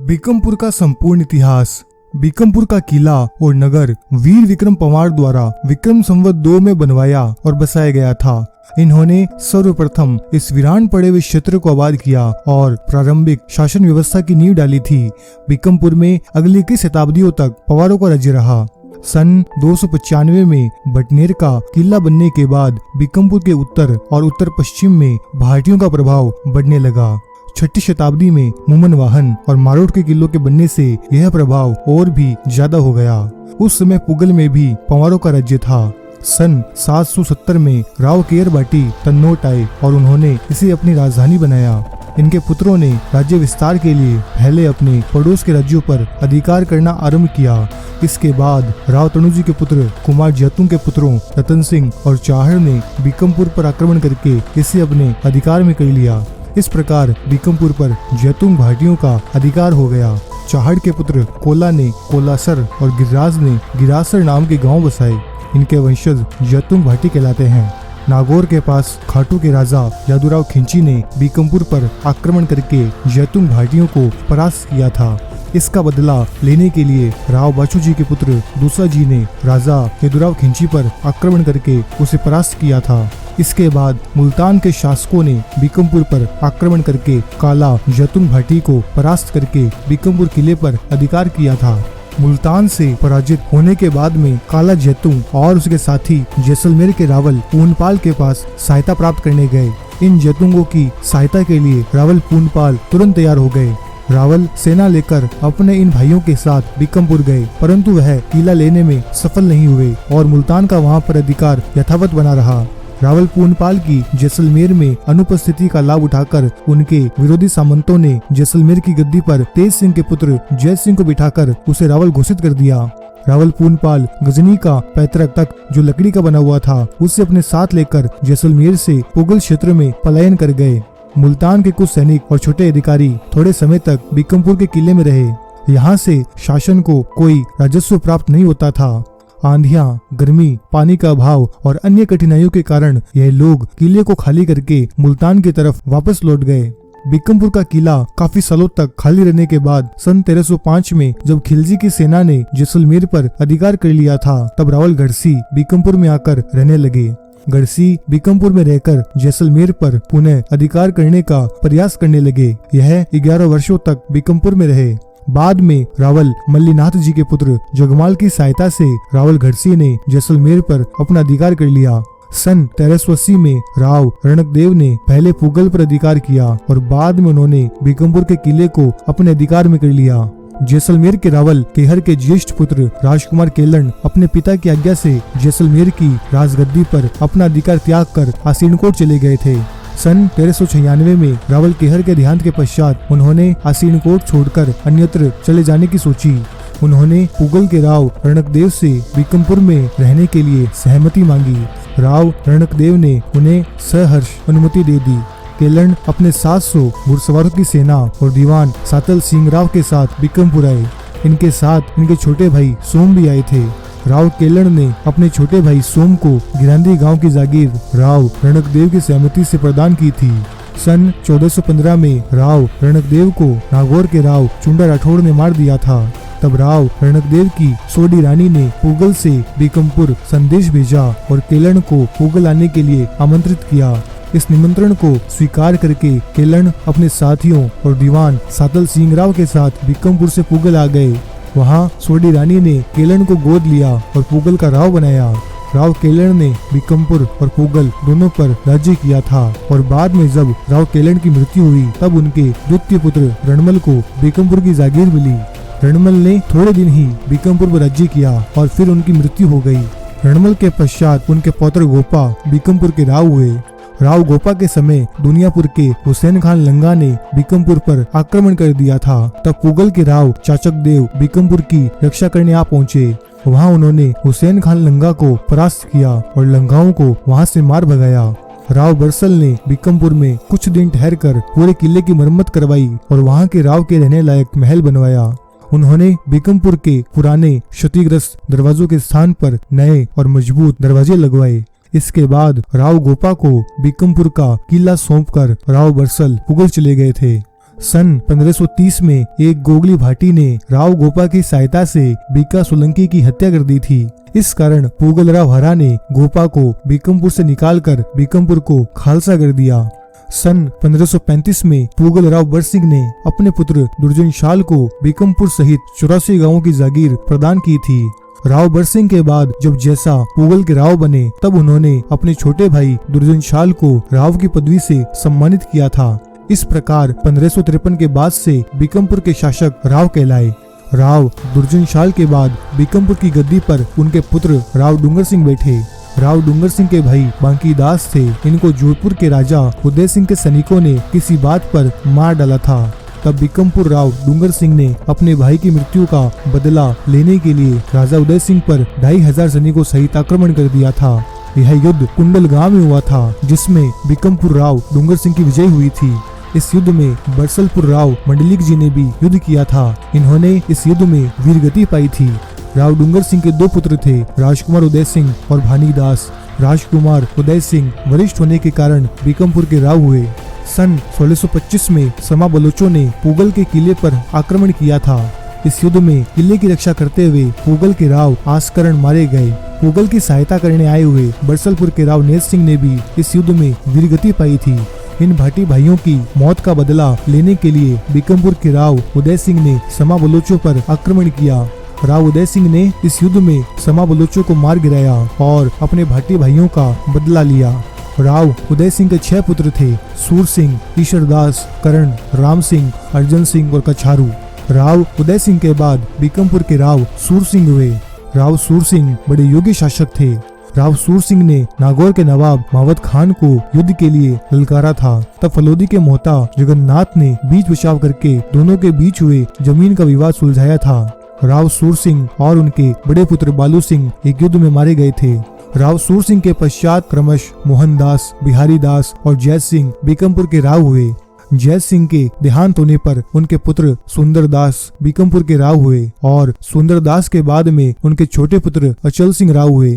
बीकमपुर का संपूर्ण इतिहास। बीकमपुर का किला और नगर वीर विक्रम पंवार द्वारा विक्रम संवत 2 में बनवाया और बसाया गया था। इन्होंने सर्वप्रथम इस वीरान पड़े हुए क्षेत्र को आबाद किया और प्रारंभिक शासन व्यवस्था की नींव डाली थी। बीकमपुर में अगली कई शताब्दियों तक पंवारों का राज्य रहा। सन 295 में बटनेर का किला बनने के बाद बीकमपुर के उत्तर और उत्तर पश्चिम में भाटियों का प्रभाव बढ़ने लगा। 6ठी शताब्दी में मुमन वाहन और मारोट के किलों के बनने से यह प्रभाव और भी ज्यादा हो गया। उस समय पुगल में भी पंवारों का राज्य था। सन 770 में राव केयर बाटी तन्नोट आए और उन्होंने इसे अपनी राजधानी बनाया। इनके पुत्रों ने राज्य विस्तार के लिए पहले अपने पड़ोस के राज्यों पर अधिकार करना आरंभ किया। इसके बाद राव तनुजी के पुत्र कुमार जैतून के पुत्रों रतन सिंह और चाहड़ ने बीकमपुर पर आक्रमण करके इसे अपने अधिकार में कर लिया। इस प्रकार बीकमपुर पर जैतून भाटियों का अधिकार हो गया। चाहड़ के पुत्र कोला ने कोलासर और गिर्राज ने गिरासर नाम के गांव बसाए। इनके वंशज जैतून भाटी कहलाते हैं। नागौर के पास खाटू के राजा यादूराव खिंची ने बीकमपुर पर आक्रमण करके जैतून भाटियों को परास्त किया था। इसका बदला लेने के लिए राव बाचू जी के पुत्र दूसा जी ने राजा यादूराव खिंची पर आक्रमण करके उसे परास्त किया था। इसके बाद मुल्तान के शासकों ने बीकमपुर पर आक्रमण करके काला जैतून भाटी को परास्त करके बीकमपुर किले पर अधिकार किया था। मुल्तान से पराजित होने के बाद में काला जैतून और उसके साथी जैसलमेर के रावल पूनपाल के पास सहायता प्राप्त करने गए। इन जैतूनों की सहायता के लिए रावल पूनपाल तुरंत तैयार हो गए। रावल सेना लेकर अपने इन भाइयों के साथ बीकमपुर गए, परंतु वह किला लेने में सफल नहीं हुए और मुल्तान का वहां पर अधिकार यथावत बना रहा। रावल पूनपाल की जैसलमेर में अनुपस्थिति का लाभ उठाकर उनके विरोधी सामंतों ने जैसलमेर की गद्दी पर तेज सिंह के पुत्र जय सिंह को बिठाकर उसे रावल घोषित कर दिया। रावल पूनपाल गजनी का पैतृक तख्त जो लकड़ी का बना हुआ था उसे अपने साथ लेकर जैसलमेर से पुगल क्षेत्र में पलायन कर गए। मुल्तान के कुछ सैनिक और छोटे अधिकारी थोड़े समय तक बीकमपुर के किले में रहे। यहाँ से शासन को कोई राजस्व प्राप्त नहीं होता था। आंधियां, गर्मी, पानी का अभाव और अन्य कठिनाइयों के कारण यह लोग किले को खाली करके मुल्तान की तरफ वापस लौट गए। बीकमपुर का किला काफी सालों तक खाली रहने के बाद सन 1305 में जब खिलजी की सेना ने जैसलमेर पर अधिकार कर लिया था, तब रावल गढ़सी बीकमपुर में आकर रहने लगे। गढ़सी बीकमपुर में रहकर जैसलमेर पर पुनः अधिकार करने का प्रयास करने लगे। यह 11 वर्षों तक बीकमपुर में रहे। बाद में रावल मल्लीनाथ जी के पुत्र जगमाल की सहायता से रावल गढ़सी ने जैसलमेर पर अपना अधिकार कर लिया। सन 1380 में राव रणकदेव ने पहले पुगल पर अधिकार किया और बाद में उन्होंने बीकमपुर के किले को अपने अधिकार में कर लिया। जैसलमेर के रावल केहर के ज्येष्ठ पुत्र राजकुमार केलन अपने पिता की आज्ञा से जैसलमेर की राजगद्दी पर अपना अधिकार त्याग कर आसीनकोट चले गए थे। सन 1396 में रावल केहर के देहांत के पश्चात उन्होंने आसीनकोट छोड़कर अन्यत्र चले जाने की सोची। उन्होंने पुगल के राव रणकदेव से बीकमपुर में रहने के लिए सहमति मांगी। राव रणकदेव ने उन्हें सहर्ष अनुमति दे दी। केलन अपने 700 घुड़सवारों की सेना और दीवान सातल सिंह राव के साथ बीकमपुर आए। इनके साथ इनके छोटे भाई सोम भी आए थे। राव केलन ने अपने छोटे भाई सोम को गिरांदी गांव की जागीर राव रणकदेव की सहमति से प्रदान की थी। सन 1415 में राव रणकदेव को नागौर के राव चुंडा राठौड़ ने मार दिया था। तब राव रणकदेव की सोडी रानी ने पुगल से बीकमपुर संदेश भेजा और केलन को पुगल आने के लिए आमंत्रित किया। इस निमंत्रण को स्वीकार करके केलन अपने साथियों और दीवान सातल सिंह राव के साथ बीकमपुर से पुगल आ गए। वहाँ सोडी रानी ने केलन को गोद लिया और पुगल का राव बनाया। राव केलन ने बीकमपुर और पुगल दोनों पर राज्य किया था और बाद में जब राव केलन की मृत्यु हुई तब उनके द्वितीय पुत्र रणमल को बीकमपुर की जागीर मिली। रणमल ने थोड़े दिन ही बीकमपुर पर राज्य किया और फिर उनकी मृत्यु हो गई। रणमल के पश्चात उनके पौत्र गोपा बीकमपुर के राव हुए। राव गोपा के समय दुनियापुर के हुसैन खान लंगा ने बीकमपुर पर आक्रमण कर दिया था। तब पुगल के राव चाचक देव बीकमपुर की रक्षा करने आ पहुँचे। वहाँ उन्होंने हुसैन खान लंगा को परास्त किया और लंगाओं को वहाँ से मार भगाया। राव बरसल ने बीकमपुर में कुछ दिन ठहरकर पूरे किले की मरम्मत करवाई और वहाँ के राव के रहने लायक महल बनवाया। उन्होंने बीकमपुर के पुराने क्षतिग्रस्त दरवाजों के स्थान पर नए और मजबूत दरवाजे लगवाए। इसके बाद राव गोपा को बीकमपुर का किला सौंपकर राव बरसल पुगल चले गए थे। सन 1530 में एक गोगली भाटी ने राव गोपा की सहायता से बीका सोलंकी की हत्या कर दी थी। इस कारण पूगल राव हरा ने गोपा को बीकमपुर से निकालकर बीकमपुर को खालसा कर दिया। सन 1535 में पूगल राव बरसिंह ने अपने पुत्र दुर्जन शाल को बीकमपुर सहित 84 गांवों की जागीर प्रदान की थी। राव बरसिंह के बाद जब जैसा पूगल के राव बने तब उन्होंने अपने छोटे भाई दुर्जन शाल को राव की पदवी से सम्मानित किया था। इस प्रकार 1553 के बाद से बीकमपुर के शासक राव कहलाए। राव दुर्जन शाल के बाद बीकमपुर की गद्दी पर उनके पुत्र राव डूंगर सिंह बैठे। राव डूंगर सिंह के भाई बांकी दास थे। इनको जोधपुर के राजा उदय सिंह के सैनिकों ने किसी बात पर मार डाला था। तब बीकमपुर राव डूंगर सिंह ने अपने भाई की मृत्यु का बदला लेने के लिए राजा उदय सिंह पर 2500 सैनिकों सहित आक्रमण कर दिया था। यह युद्ध कुंडल गांव में हुआ था, जिसमें बीकमपुर राव डूंगर सिंह की विजय हुई थी। इस युद्ध में बरसलपुर राव मंडलिक जी ने भी युद्ध किया था। इन्होंने इस युद्ध में वीरगति पाई थी। राव डूंगर सिंह के 2 पुत्र थे, राजकुमार उदय सिंह और भानीदास। राजकुमार उदय सिंह वरिष्ठ होने के कारण बीकमपुर के राव हुए। सन 1625 में समा बलोचों ने पूगल के किले पर आक्रमण किया था। इस युद्ध में किले की रक्षा करते हुए पूगल के राव आस्करण मारे गए। पूगल की सहायता करने आए हुए बरसलपुर के राव नेत सिंह ने भी इस युद्ध में वीरगति पाई थी। इन भाटी भाइयों की मौत का बदला लेने के लिए बीकमपुर के राव उदय सिंह ने समा बलोचों पर आक्रमण किया। राव उदय सिंह ने इस युद्ध में समा बलोचों को मार गिराया और अपने भाटी भाइयों का बदला लिया। राव उदय सिंह के 6 पुत्र थे, सूर सिंह, ईश्वरदास, करण, राम सिंह, अर्जन सिंह और कछारू। राव उदय सिंह के बाद बीकमपुर के राव सूर सिंह हुए। राव सूर सिंह बड़े योग्य शासक थे। राव सूर सिंह ने नागौर के नवाब मावत खान को युद्ध के लिए ललकारा था। तब फलोदी के मोहता जगन्नाथ ने बीच बचाव करके दोनों के बीच हुए जमीन का विवाद सुलझाया था। राव सूर सिंह और उनके बड़े पुत्र बालू सिंह एक युद्ध में मारे गए थे। राव सूर सिंह के पश्चात क्रमश मोहनदास, बिहारी दास और जय सिंह बीकमपुर के राव हुए। जय सिंह के देहांत होने पर उनके पुत्र सुंदरदास बीकमपुर के राव हुए और सुंदरदास के बाद में उनके छोटे पुत्र अचल सिंह राव हुए।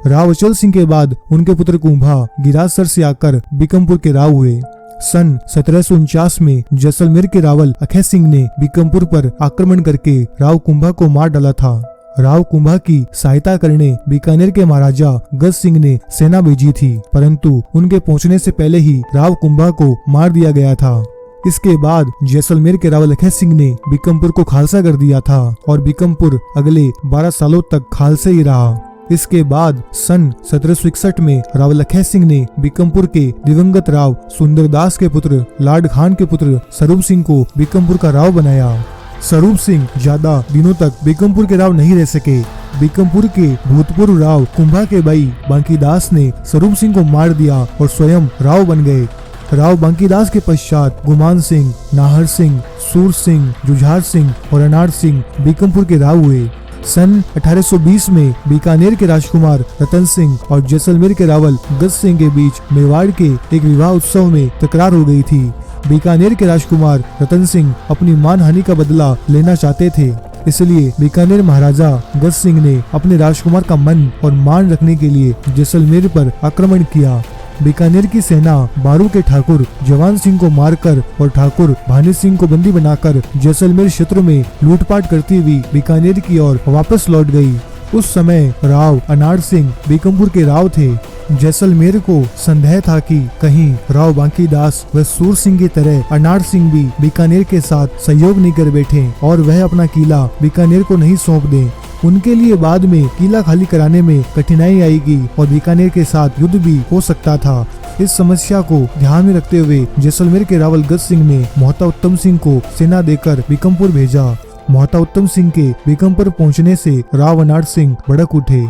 राव अचल सिंह के बाद उनके पुत्र कुंभा गिरासर से आकर बीकमपुर के राव हुए। सन 1749 में जैसलमेर के रावल अखै सिंह ने बीकमपुर पर आक्रमण करके राव कुंभा को मार डाला था। राव कुंभा की सहायता करने बीकानेर के महाराजा गज सिंह ने सेना भेजी थी, परंतु उनके पहुंचने से पहले ही राव कुंभा को मार दिया गया था। इसके बाद जैसलमेर के रावल अखै सिंह ने बीकमपुर को खालसा कर दिया था और बीकमपुर अगले 12 सालों तक खालसा ही रहा। इसके बाद सन 1761 में रावल अखै सिंह ने बीकमपुर के दिवंगत राव सुंदरदास के पुत्र लाड खान के पुत्र स्वरूप सिंह को बीकमपुर का राव बनाया। स्वरूप सिंह ज्यादा दिनों तक बीकमपुर के राव नहीं रह सके। बीकमपुर के भूतपूर्व राव कुंभा के भाई बांकीदास ने स्वरूप सिंह को मार दिया और स्वयं राव बन गए। राव बांकीदास के पश्चात गुमान सिंह, नाहर सिंह, सूर सिंह, जुझार सिंह और अनार सिंह बीकमपुर के राव हुए। सन 1820 में बीकानेर के राजकुमार रतन सिंह और जैसलमेर के रावल गज सिंह के बीच मेवाड़ के एक विवाह उत्सव में तकरार हो गई थी। बीकानेर के राजकुमार रतन सिंह अपनी मानहानि का बदला लेना चाहते थे, इसलिए बीकानेर महाराजा गज सिंह ने अपने राजकुमार का मन और मान रखने के लिए जैसलमेर पर आक्रमण किया। बीकानेर की सेना बारू के ठाकुर जवान सिंह को मारकर और ठाकुर भानी सिंह को बंदी बनाकर जैसलमेर क्षेत्र में लूटपाट करती हुई बीकानेर की ओर वापस लौट गई। उस समय राव अनार सिंह बीकमपुर के राव थे। जैसलमेर को संदेह था कि कहीं राव बांकीदास व सूर सिंह की तरह अनार सिंह भी बीकानेर के साथ सहयोग नहीं कर बैठे और वह अपना किला बीकानेर को नहीं सौंप दें। उनके लिए बाद में किला खाली कराने में कठिनाई आएगी और बीकानेर के साथ युद्ध भी हो सकता था। इस समस्या को ध्यान में रखते हुए जैसलमेर के रावल गज सिंह ने मोहता उत्तम सिंह को सेना देकर बीकमपुर भेजा। मोहता उत्तम सिंह के बीकमपुर पहुंचने से राव अनार सिंह भड़क उठे।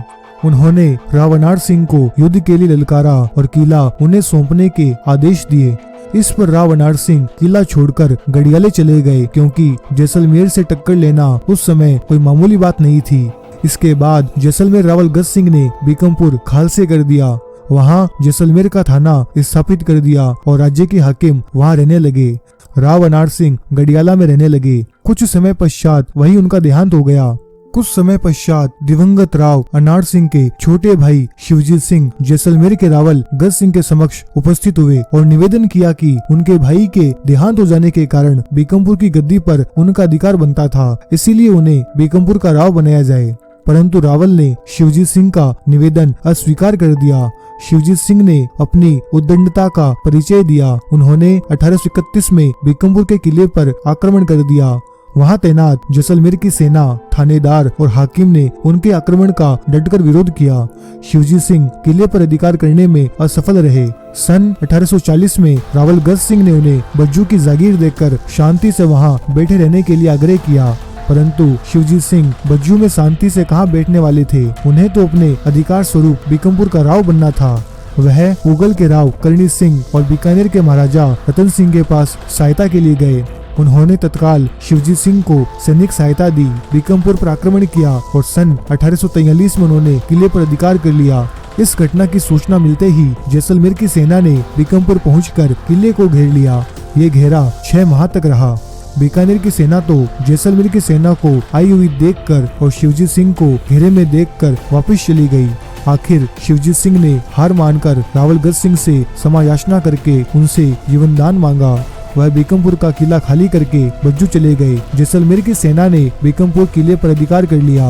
उन्होंने राव अनार सिंह को युद्ध के लिए ललकारा और किला उन्हें सौंपने के आदेश दिए। इस पर राव अनार सिंह किला छोड़कर गढ़ियाले चले गए, क्योंकि जैसलमेर से टक्कर लेना उस समय कोई मामूली बात नहीं थी। इसके बाद जैसलमेर रावल गज सिंह ने बीकमपुर खालसे कर दिया। वहां जैसलमेर का थाना स्थापित कर दिया और राज्य के हाकिम वहां रहने लगे। राव अनार सिंह गढ़ियाला में रहने लगे। कुछ समय पश्चात वहीं उनका देहांत हो गया। कुछ समय पश्चात दिवंगत राव अनार सिंह के छोटे भाई शिवजीत सिंह जैसलमेर के रावल गज सिंह के समक्ष उपस्थित हुए और निवेदन किया कि उनके भाई के देहांत हो जाने के कारण बीकमपुर की गद्दी पर उनका अधिकार बनता था, इसीलिए उन्हें बीकमपुर का राव बनाया जाए। परंतु रावल ने शिवजीत सिंह का निवेदन अस्वीकार कर दिया। शिवजीत सिंह ने अपनी उद्दंडता का परिचय दिया। उन्होंने 1831 में बीकमपुर के किले पर आक्रमण कर दिया। वहां तैनात जैसलमेर की सेना, थानेदार और हाकिम ने उनके आक्रमण का डटकर विरोध किया। शिवजीत सिंह किले पर अधिकार करने में असफल रहे। सन 1840 में रावल गज सिंह ने उन्हें बज्जू की जागीर देकर शांति से वहां बैठे रहने के लिए आग्रह किया, परंतु शिवजीत सिंह बज्जू में शांति से कहां बैठने वाले थे। उन्हें तो अपने अधिकार स्वरूप बीकमपुर का राव बनना था। वह पुगल के राव करणी सिंह और बीकानेर के महाराजा रतन सिंह के पास सहायता के लिए गए। उन्होंने तत्काल शिवजीत सिंह को सैनिक सहायता दी, बीकमपुर पर आक्रमण किया और सन 1843 में उन्होंने किले पर अधिकार कर लिया। इस घटना की सूचना मिलते ही जैसलमेर की सेना ने बीकमपुर पहुंचकर किले को घेर लिया। ये घेरा 6 माह तक रहा। बीकानेर की सेना तो जैसलमेर की सेना को आई हुई देखकर और शिवजीत सिंह को घेरे में देखकर वापस चली गई। आखिर शिवजीत सिंह ने हार मानकर रावल गज सिंह से क्षमायाचना करके उनसे जीवनदान मांगा। वह बीकमपुर का किला खाली करके बज्जू चले गए। जैसलमेर की सेना ने बीकमपुर किले पर अधिकार कर लिया।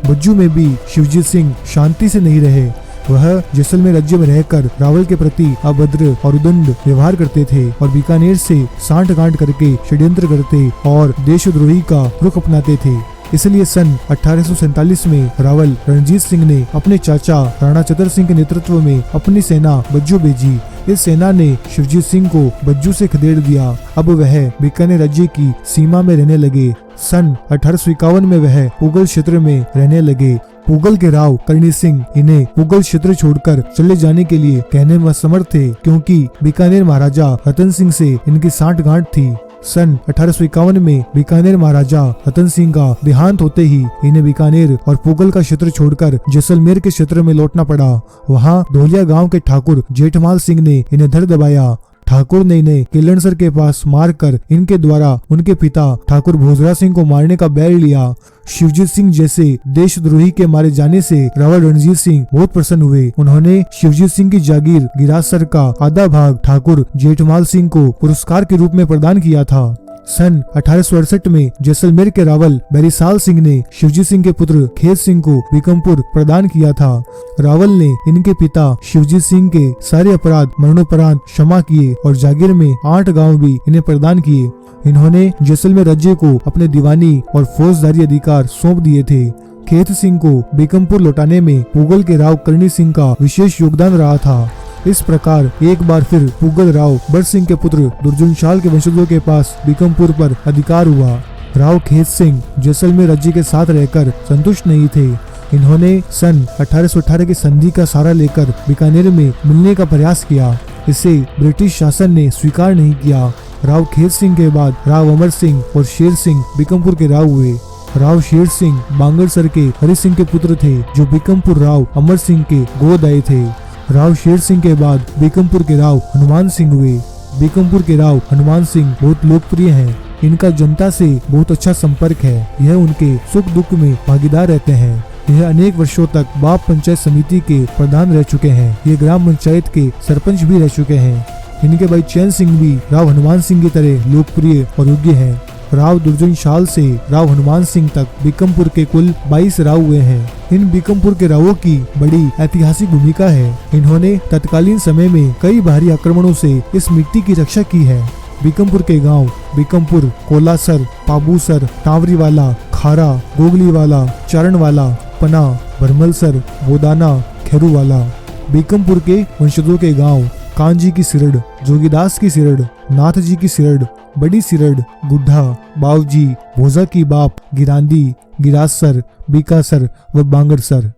बज्जू में भी शिवजीत सिंह शांति से नहीं रहे। वह जैसलमेर राज्य में रहकर रावल के प्रति अभद्र और उदंड व्यवहार करते थे और बीकानेर से सांठगांठ करके षड्यंत्र करते और देशद्रोही का रुख अपनाते थे। इसलिए सन 1847 में रावल रणजीत सिंह ने अपने चाचा राणा चतर सिंह के नेतृत्व में अपनी सेना बज्जू भेजी। इस सेना ने शिवजीत सिंह को बज्जू से खदेड़ दिया। अब वह बीकानेर राज्य की सीमा में रहने लगे। सन 1851 में वह पुगल क्षेत्र में रहने लगे। पुगल के राव करणी सिंह इन्हें पुगल क्षेत्र छोड़कर चले जाने के लिए कहने में असमर्थ थे, क्योंकि बीकानेर महाराजा रतन सिंह से इनकी सांठगांठ थी। सन 1851 में बीकानेर महाराजा रतन सिंह का देहांत होते ही इन्हें बीकानेर और पुगल का क्षेत्र छोड़कर जैसलमेर के क्षेत्र में लौटना पड़ा। वहां धौलिया गांव के ठाकुर जेठमाल सिंह ने इन्हें धर दबाया। ठाकुर ने इन्हें केलनसर के पास मारकर इनके द्वारा उनके पिता ठाकुर भोजरा सिंह को मारने का बैर लिया। शिवजीत सिंह जैसे देशद्रोही के मारे जाने से रावल रणजीत सिंह बहुत प्रसन्न हुए। उन्होंने शिवजीत सिंह की जागीर गिरासर का आधा भाग ठाकुर जेठमाल सिंह को पुरस्कार के रूप में प्रदान किया था। सन 1868 में जैसलमेर के रावल बैरीसाल सिंह ने शिवजीत सिंह के पुत्र खेत सिंह को बीकमपुर प्रदान किया था। रावल ने इनके पिता शिवजीत सिंह के सारे अपराध मरणोपरांत क्षमा किए और जागीर में 8 गांव भी इन्हें प्रदान किए। इन्होंने जैसलमेर राज्य को अपने दीवानी और फौजदारी अधिकार सौंप दिए थे। खेत सिंह को बीकमपुर लौटाने में पुगल के राव करणी सिंह का विशेष योगदान रहा था। इस प्रकार एक बार फिर पुगल राव बर सिंह के पुत्र दुर्जनशाल के वंशजों के पास बीकमपुर पर अधिकार हुआ। राव खेत सिंह जैसलमेर राज्य के साथ रहकर संतुष्ट नहीं थे। इन्होंने सन 1818 की संधि का सहारा लेकर बीकानेर में मिलने का प्रयास किया। इसे ब्रिटिश शासन ने स्वीकार नहीं किया। राव खेत सिंह के बाद राव अमर सिंह और शेर सिंह बीकमपुर के राव हुए। राव शेर सिंह बांगरसर के हरि सिंह के पुत्र थे, जो बीकमपुर राव अमर सिंह के गोद आए थे। राव शेर सिंह के बाद बीकमपुर के राव हनुमान सिंह हुए। बीकमपुर के राव हनुमान सिंह बहुत लोकप्रिय हैं। इनका जनता से बहुत अच्छा संपर्क है। यह उनके सुख दुख में भागीदार रहते हैं। यह अनेक वर्षों तक बाप पंचायत समिति के प्रधान रह चुके हैं। ये ग्राम पंचायत के सरपंच भी रह चुके हैं। इनके भाई चैन सिंह भी राव हनुमान सिंह की तरह लोकप्रिय और योग्य हैं। राव दुर्जनशाल से राव हनुमान सिंह तक बीकमपुर के कुल 22 राव हुए हैं। इन बीकमपुर के रावों की बड़ी ऐतिहासिक भूमिका है। इन्होंने तत्कालीन समय में कई भारी आक्रमणों से इस मिट्टी की रक्षा की है। बीकमपुर के गांव बीकमपुर, कोलासर, पाबूसर, टावरीवाला, खारा, गोगलीवाला, चारणवाला, पना, भरमलसर, बोदाना, खेरूवाला। बीकमपुर के वंशजों के गांव कांजी की सिरड़, जोगीदास की सिरड़, नाथ जी की सिरड़, बड़ी सिरड़, गुड्ढा, बावजी, भोजा की बाप, गिरांदी, गिरासर, बीकासर व बांगरसर।